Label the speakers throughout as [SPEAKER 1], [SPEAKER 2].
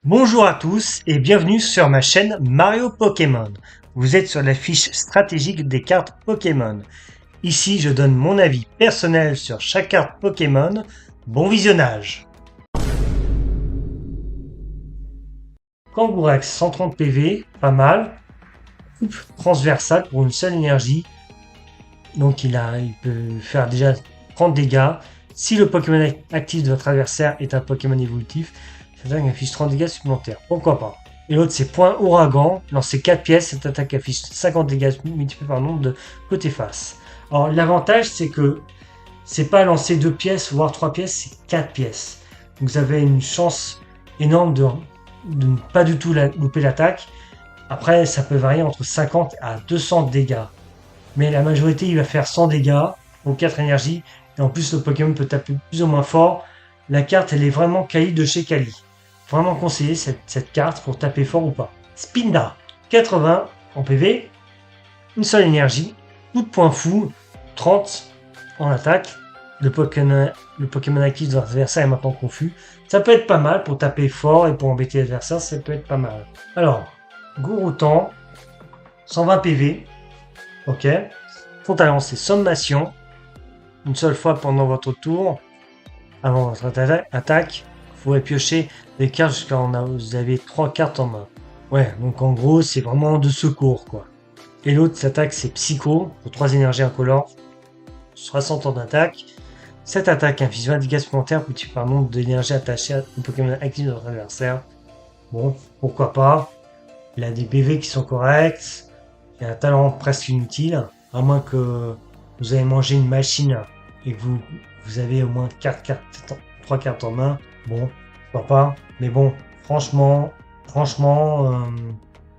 [SPEAKER 1] Bonjour à tous et bienvenue sur ma chaîne Mario Pokémon. Vous êtes sur la fiche stratégique des cartes Pokémon. Ici, je donne mon avis personnel sur chaque carte Pokémon. Bon visionnage. Kangourex 130 PV, pas mal. Coupe transversale pour une seule énergie. Donc il peut faire déjà 30 dégâts. Si le Pokémon actif de votre adversaire est un Pokémon évolutif, cette attaque affiche 30 dégâts supplémentaires. Pourquoi pas. Et l'autre c'est Point Ouragan. Lancez 4 pièces, cette attaque affiche 50 dégâts multipliés par le nombre de côté face. Alors l'avantage c'est que c'est pas lancer 2 pièces voire 3 pièces, c'est 4 pièces. Donc vous avez une chance énorme de ne pas du tout louper l'attaque. Après ça peut varier entre 50 à 200 dégâts. Mais la majorité, il va faire 100 dégâts aux 4 énergies. Et en plus, le Pokémon peut taper plus ou moins fort. La carte, elle est vraiment Kali de chez Kali. Vraiment conseillé cette carte pour taper fort ou pas. Spinda, 80 en PV, une seule énergie, coup de poing fou, 30 en attaque. Le Pokémon actif de l'adversaire est maintenant confus. Ça peut être pas mal pour taper fort et pour embêter l'adversaire, ça peut être pas mal. Alors, Gouroutan, 120 PV. Ok. Son talent, c'est Sommation. Une seule fois pendant votre tour, avant votre attaque, vous pourrez piocher des cartes jusqu'à vous avez 3 cartes en main. Ouais, donc en gros, c'est vraiment de secours, quoi. Et l'autre attaque, c'est Psycho, pour 3 énergies incolores, 60 ans d'attaque. Cette attaque inflige 20 dégâts supplémentaires multipliés par le nombre d'énergie attachée au Pokémon actif de votre adversaire. Bon, pourquoi pas. Il a des PV qui sont corrects. Il a un talent presque inutile, à moins que vous avez mangé une machine et que vous avez au moins 3 cartes en main. Bon, pourquoi pas. Mais bon, franchement,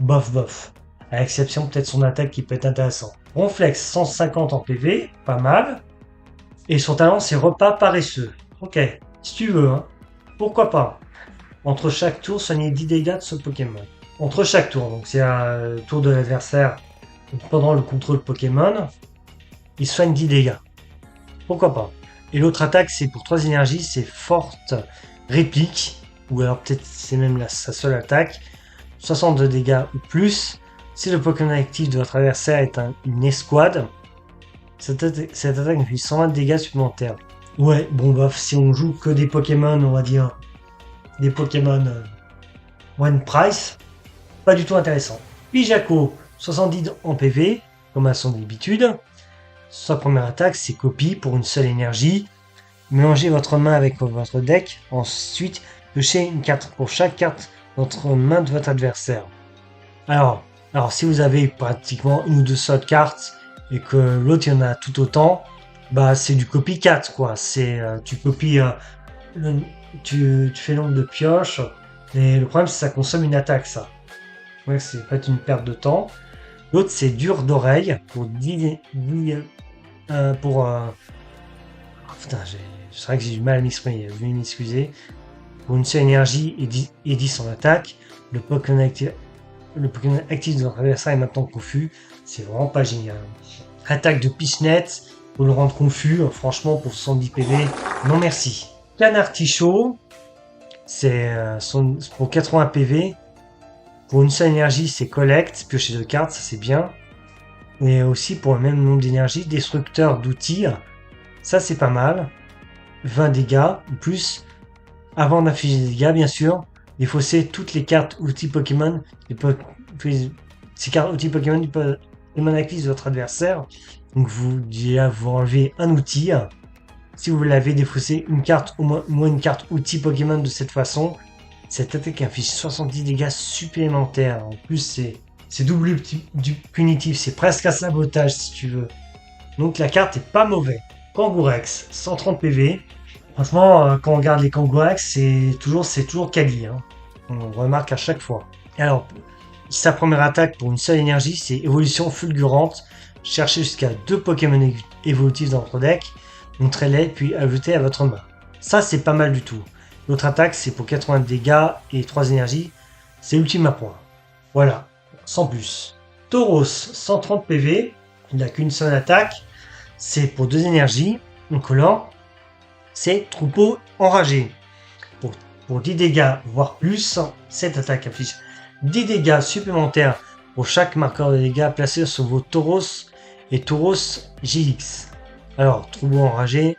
[SPEAKER 1] bof. À l'exception peut-être son attaque qui peut être intéressant. Ronflex 150 en PV, pas mal. Et son talent c'est repas paresseux. Ok, si tu veux, hein. Pourquoi pas. Entre chaque tour, soignez 10 dégâts de ce Pokémon. Entre chaque tour, donc c'est un tour de l'adversaire pendant le contrôle Pokémon, il soigne 10 dégâts. Pourquoi pas. Et l'autre attaque, c'est pour 3 énergies, c'est forte réplique, ou alors peut-être c'est même sa seule attaque, 60 de dégâts ou plus. Si le Pokémon actif de votre adversaire est une escouade, cette attaque fait 120 dégâts supplémentaires. Ouais, bon bof, si on joue que des Pokémon, on va dire, des Pokémon one price, pas du tout intéressant. Pijaco, 70 en PV, comme à son habitude. Sa première attaque, c'est copie pour une seule énergie. Mélangez votre main avec votre deck. Ensuite, piochez une carte pour chaque carte dans main de votre adversaire. Alors si vous avez pratiquement une ou deux seules cartes et que l'autre il y en a tout autant, bah c'est du copycat quoi. C'est tu copies, tu fais nombre de pioches. Et le problème c'est que ça consomme une attaque ça. Ouais, c'est pas une perte de temps. L'autre c'est dur d'oreille pour 10 putain, c'est vrai que j'ai du mal à m'exprimer, veuillez m'excuser. Pour une seule énergie et 10 en attaque, le Pokémon actif de votre adversaire est maintenant confus. C'est vraiment pas génial. Attaque de Pisnet pour le rendre confus. Franchement, pour 70 PV, non merci. Canard Tichot, c'est pour 80 PV. Pour une seule énergie, c'est Collect, piocher 2 cartes, ça c'est bien. Et aussi pour le même nombre d'énergie, Destructeur d'outils, ça c'est pas mal. 20 dégâts ou plus. Avant d'infliger des dégâts, bien sûr, défausser toutes les cartes outils Pokémon, ces cartes outils Pokémon du Pokémon actif de votre adversaire. Donc vous enlevez un outil. Si vous l'avez défaussé une carte, au moins une carte outil Pokémon de cette façon, cette attaque inflige 70 dégâts supplémentaires. En plus, c'est double du punitif, c'est presque un sabotage si tu veux. Donc la carte est pas mauvaise. Kangourex, 130 PV. Franchement, quand on regarde les Kangourex, c'est toujours Kali. Hein. On remarque à chaque fois. Alors, sa première attaque pour une seule énergie, c'est évolution fulgurante. Cherchez jusqu'à 2 Pokémon évolutifs dans votre deck, montrez-les puis ajoutez à votre main. Ça, c'est pas mal du tout. L'autre attaque, c'est pour 80 dégâts et 3 énergies. C'est Ultima Point. Voilà, sans plus. Tauros, 130 PV. Il n'a qu'une seule attaque. C'est pour 2 énergies. Incolore. C'est Troupeau enragé. Pour pour 10 dégâts, voire plus. Cette attaque affiche 10 dégâts supplémentaires pour chaque marqueur de dégâts placé sur vos Tauros et Tauros GX. Alors, Troupeau enragé,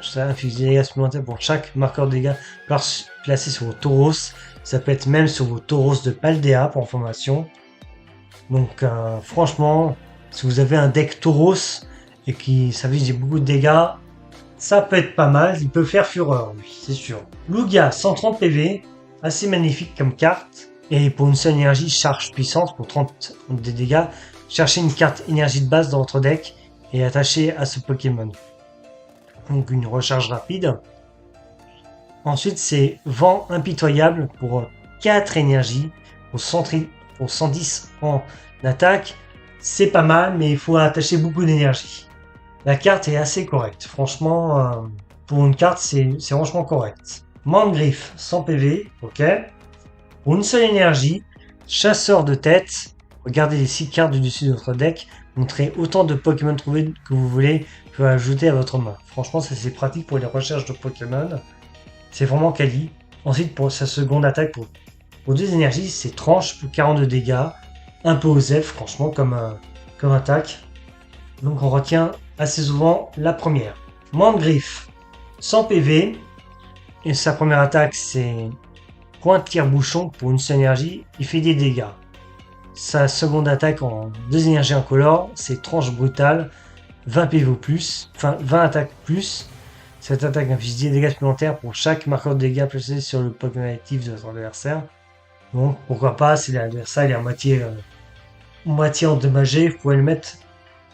[SPEAKER 1] ça affiche des dégâts supplémentaires pour chaque marqueur de dégâts placé sur vos Tauros. Ça peut être même sur vos Tauros de Paldea pour information. Donc, franchement, si vous avez un deck Tauros et qui s'affiche beaucoup de dégâts, ça peut être pas mal. Il peut faire fureur, lui, c'est sûr. Lugia, 130 PV, assez magnifique comme carte. Et pour une seule énergie, charge puissante pour 30 de dégâts. Cherchez une carte énergie de base dans votre deck et attachez à ce Pokémon. Donc une recharge rapide. Ensuite, c'est Vent impitoyable pour 4 énergies, pour 110 en attaque. C'est pas mal, mais il faut attacher beaucoup d'énergie. La carte est assez correcte. Franchement, pour une carte, c'est franchement correct. Mandgriffe, 100 PV, ok. Pour une seule énergie, chasseur de tête, regardez les 6 cartes du dessus de votre deck, montrez autant de Pokémon trouvés que vous voulez, vous pouvez ajouter à votre main. Franchement, ça c'est pratique pour les recherches de Pokémon. C'est vraiment quali. Ensuite, pour sa seconde attaque, pour 2 énergies, c'est tranche pour 42 dégâts. Un peu OSEF, franchement, comme attaque. Donc on retient assez souvent la première. Mandgriffe, 100 PV. Et sa première attaque, c'est Point tire-bouchon pour une seule énergie, il fait des dégâts. Sa seconde attaque en 2 énergies incolores, c'est tranche brutale, 20 PV ou plus, enfin 20 attaques plus. Cette attaque inflige 10 dégâts supplémentaires pour chaque marqueur de dégâts placé sur le Pokémon actif de votre adversaire. Donc pourquoi pas, si l'adversaire est à moitié endommagé, vous pouvez le mettre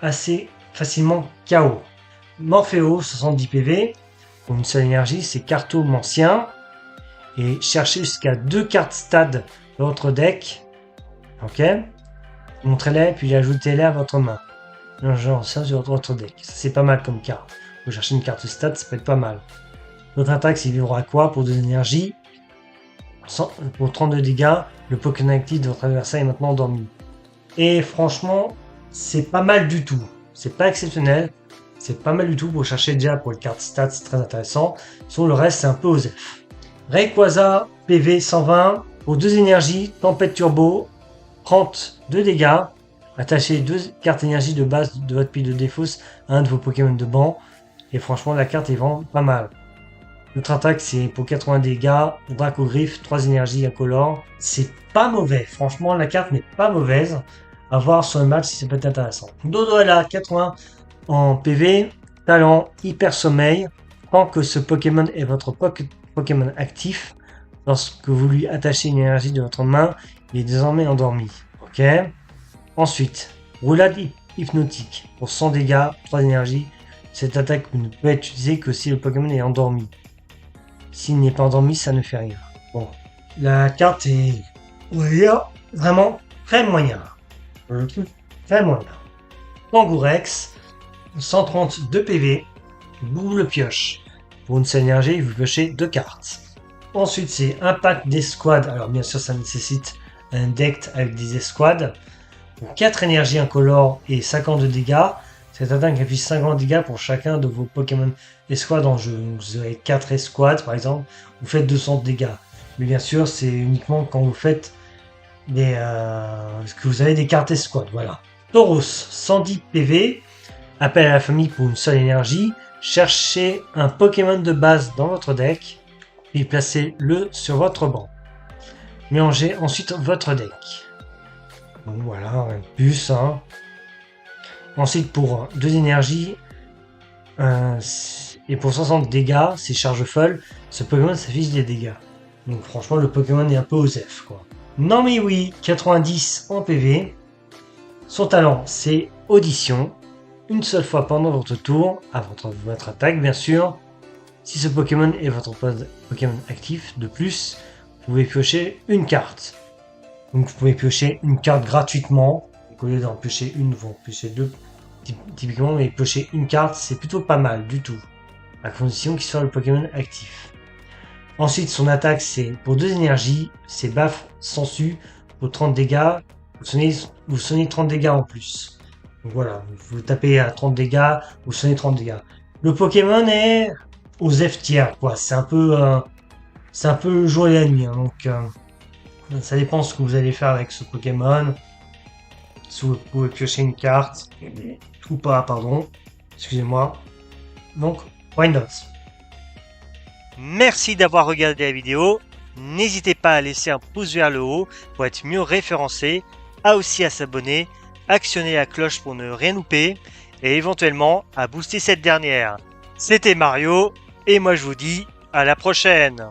[SPEAKER 1] assez facilement KO. Morpheo, 70 PV, pour une seule énergie, c'est Cartomancien. Et cherchez jusqu'à 2 cartes stade dans votre deck. Ok. Montrez-les, puis ajoutez-les à votre main. Genre ça sur votre deck. C'est pas mal comme carte. Vous cherchez une carte stade, ça peut être pas mal. Votre attaque, c'est vivre à quoi pour 2 énergies. Pour 32 dégâts, le Pokémon actif de votre adversaire est maintenant endormi. Et franchement, c'est pas mal du tout. C'est pas exceptionnel. C'est pas mal du tout pour chercher déjà pour les cartes stats, c'est très intéressant. Sinon, le reste, c'est un peu OSEF. Rayquaza, PV 120, pour 2 énergies, Tempête Turbo, 32 dégâts. Attachez 2 cartes énergie de base de votre pile de défausse à un de vos Pokémon de banc. Et franchement, la carte est vraiment pas mal. Notre attaque, c'est pour 80 dégâts, Dracogriffe, 3 énergies incolores. C'est pas mauvais, franchement, la carte n'est pas mauvaise. À voir sur le match si ça peut être intéressant. Dodola, 80 en PV, talent, hyper sommeil. Tant que ce Pokémon est votre Pokémon actif, lorsque vous lui attachez une énergie de votre main, il est désormais endormi. Ok. Ensuite, roulade hypnotique pour 100 dégâts, 3 énergies. Cette attaque ne peut être utilisée que si le Pokémon est endormi. S'il n'est pas endormi, ça ne fait rien. Bon, la carte est, on va dire, vraiment très moyen. Je trouve très moyen. Kangourex, 132 PV, double pioche. Pour une seule énergie, vous piochez 2 cartes. Ensuite, c'est Impact d'escouade. Alors, bien sûr, ça nécessite un deck avec des escouades. Pour 4 énergies incolores et 50 de dégâts. Cette attaque affiche 50 dégâts pour chacun de vos Pokémon escouades en jeu. Donc, vous avez 4 escouades, par exemple. Vous faites 200 dégâts. Mais bien sûr, c'est uniquement quand vous faites que vous avez des cartes escouades. Voilà. Tauros, 110 PV. Appel à la famille pour une seule énergie. Cherchez un Pokémon de base dans votre deck et placez-le sur votre banc. Mélangez ensuite votre deck. Donc voilà, rien de plus. Hein. Ensuite, pour 2 énergies et pour 60 dégâts, c'est charge folle. Ce Pokémon s'affiche des dégâts. Donc franchement, le Pokémon est un peu OSEF, quoi. Non mais oui, 90 en PV. Son talent, c'est Audition. Une seule fois pendant votre tour, à votre attaque bien sûr. Si ce Pokémon est votre Pokémon actif, de plus, vous pouvez piocher une carte. Donc vous pouvez piocher une carte gratuitement. Au lieu d'en piocher une, vous en piochez 2. Typiquement, mais piocher une carte, c'est plutôt pas mal du tout. À condition qu'il soit le Pokémon actif. Ensuite, son attaque, c'est pour 2 énergies, c'est Baffe Sensu pour 30 dégâts. Vous sonnez 30 dégâts en plus. Donc voilà, vous tapez à 30 dégâts, vous sonnez 30 dégâts. Le Pokémon est aux F tiers, quoi. C'est un peu c'est un peu le jour et la nuit, hein, donc ça dépend ce que vous allez faire avec ce Pokémon. Si vous pouvez piocher une carte, ou pas, pardon, excusez-moi. Donc, why not?
[SPEAKER 2] Merci d'avoir regardé la vidéo. N'hésitez pas à laisser un pouce vers le haut pour être mieux référencé, aussi à s'abonner, actionner la cloche pour ne rien louper et éventuellement à booster cette dernière. C'était Mario et moi je vous dis à la prochaine.